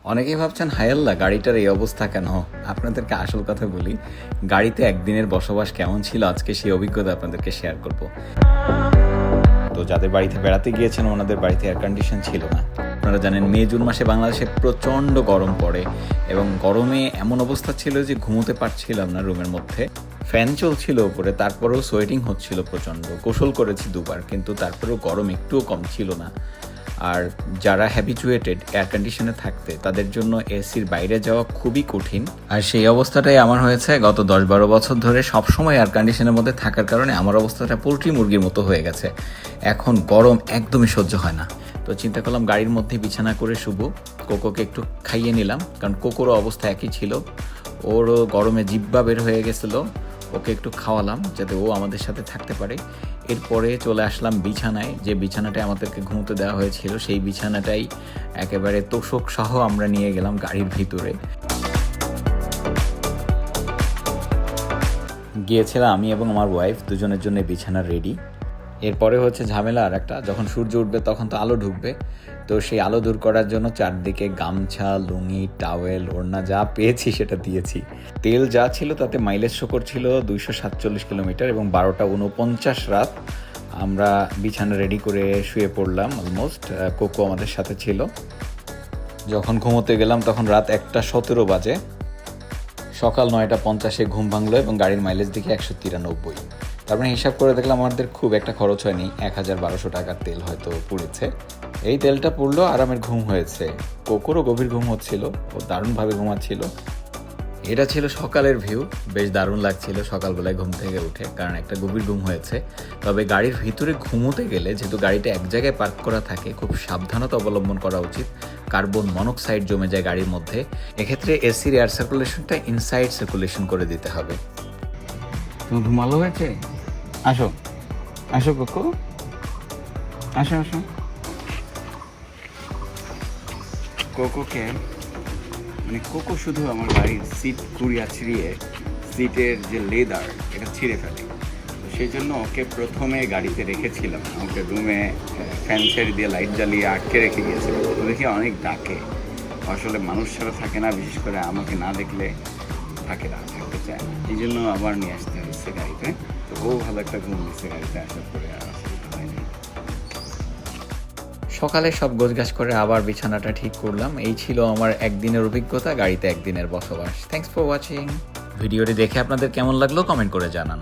অনেকেই ভাবছেন হায়াল্লা গাড়িটার এই অবস্থা কেন। আপনাদেরকে আসল কথা বলি, গাড়িতে একদিনের বসবাস কেমন ছিল আজকে সেই অভিজ্ঞতা আপনাদেরকে শেয়ার করব। তো যাদের বাড়িতে বেড়াতে গিয়েছেন ওনাদের বাড়িতে এয়ার কন্ডিশন ছিল না। আপনারা জানেন মে জুন মাসে বাংলাদেশে প্রচণ্ড গরম পড়ে এবং গরমে এমন অবস্থা ছিল যে ঘুমোতে পারছিলাম না রুমের মধ্যে। ফ্যান চলছিল উপরে, তারপরেও সোয়েটিং হচ্ছিল প্রচণ্ড। গোসল করেছি দুবার, কিন্তু তারপরেও গরম একটুও কম ছিল না। আর যারা হ্যাবিচুয়েটেড এয়ার কন্ডিশনে থাকতে, তাদের জন্য এসির বাইরে যাওয়া খুবই কঠিন। আর সেই অবস্থাটাই আমার হয়েছে গত 10-12 বছর ধরে। সবসময় এয়ার কন্ডিশনের মধ্যে থাকার কারণে আমার অবস্থাটা পোল্ট্রি মুরগির মতো হয়ে গেছে। এখন গরম একদমই সহ্য হয় না। তো চিন্তা করলাম গাড়ির মধ্যে বিছানা করে শুভ কোকোকে একটু খাইয়ে নিলাম, কারণ কোকোরও অবস্থা একই ছিল। ওরও গরমে জিব্বা বের হয়ে গেছিলো। ওকে একটু খাওয়ালাম যাতে ও আমাদের সাথে থাকতে পারে। এরপরে চলে আসলাম বিছানায়, যে বিছানাটায় আমাদেরকে ঘুমোতে দেওয়া হয়েছিল সেই বিছানাটাই একেবারে তোষক সহ আমরা নিয়ে গেলাম গাড়ির ভিতরে। গিয়েছিলাম আমি এবং আমার ওয়াইফ, দুজনের জন্য বিছানা রেডি। এরপরে হচ্ছে ঝামেলা আর একটা, যখন সূর্য উঠবে তখন তো আলো ঢুকবে। তো সেই আলো দূর করার জন্য চারদিকে গামছা, লুঙ্গি, টাওয়েল, ওড়না যা পেয়েছি সেটা দিয়েছি। তেল যা ছিল তাতে মাইলেজ শো করছিল 247 কিলোমিটার, এবং 12:49 রাত আমরা বিছানা রেডি করে শুয়ে পড়লাম। অলমোস্ট কোকো আমাদের সাথে ছিল। যখন ঘুমোতে গেলাম তখন রাত 1:17 বাজে। সকাল 9:50 ঘুম ভাঙলো এবং গাড়ির মাইলেজ দেখি 193। তারপরে হিসাব করে দেখলাম আমাদের খুব একটা খরচ হয়নি, 1200 টাকার তেল হয়তো পুড়েছে। এই তেলটা পুড়লো, আরামের ঘুম হয়েছে। কোকোরও গভীর ঘুম হচ্ছিল, ও দারুণভাবে ঘুমাচ্ছিল। এটা ছিল সকালের ভিউ, বেশ দারুণ লাগছিল সকালবেলায় ঘুম থেকে উঠে, কারণ একটা গভীর ঘুম হয়েছে। তবে গাড়ির ভিতরে ঘুমোতে গেলে, যেহেতু গাড়িটা এক জায়গায় পার্ক করা থাকে, খুব সাবধানতা অবলম্বন করা উচিত। কার্বন মনোক্সাইড জমে যায় গাড়ির মধ্যে। এক্ষেত্রে এসির এয়ার সার্কুলেশনটা ইনসাইড সার্কুলেশন করে দিতে হবে। তুমি ঘুমালো হয়েছে? আসো আসো কোকো, আসো আসো। কোকোকে কোকো শুধু আমার গাড়ির সিট ছিঁড়িয়ে সিটের যে লেদার এটা ছিঁড়ে ফেলে। সেই জন্য ওকে প্রথমে গাড়িতে রেখেছিলাম, ওকে রুমে ফ্যান ছেড়ে দিয়ে লাইট জ্বালিয়ে আটকে রেখে গিয়েছিলাম। তো দেখি অনেক ডাকে, আসলে মানুষ ছাড়া থাকে না, বিশেষ করে আমাকে না দেখলে থাকে না, থাকতে চায় না। এই জন্য আবার নিয়ে আসতে হয়েছে গাড়িতে। তো ও ভালো একটা ঘুম দিচ্ছে গাড়িতে আসার পরে, আর অসুবিধা হয়নি। সকালে সব গোছগাছ করে আবার বিছানাটা ঠিক করলাম। এই ছিল আমার একদিনের অভিজ্ঞতা, গাড়িতে একদিনের বসবাস। Thanks for watching. ভিডিওটি দেখে আপনাদের কেমন লাগলো কমেন্ট করে জানান।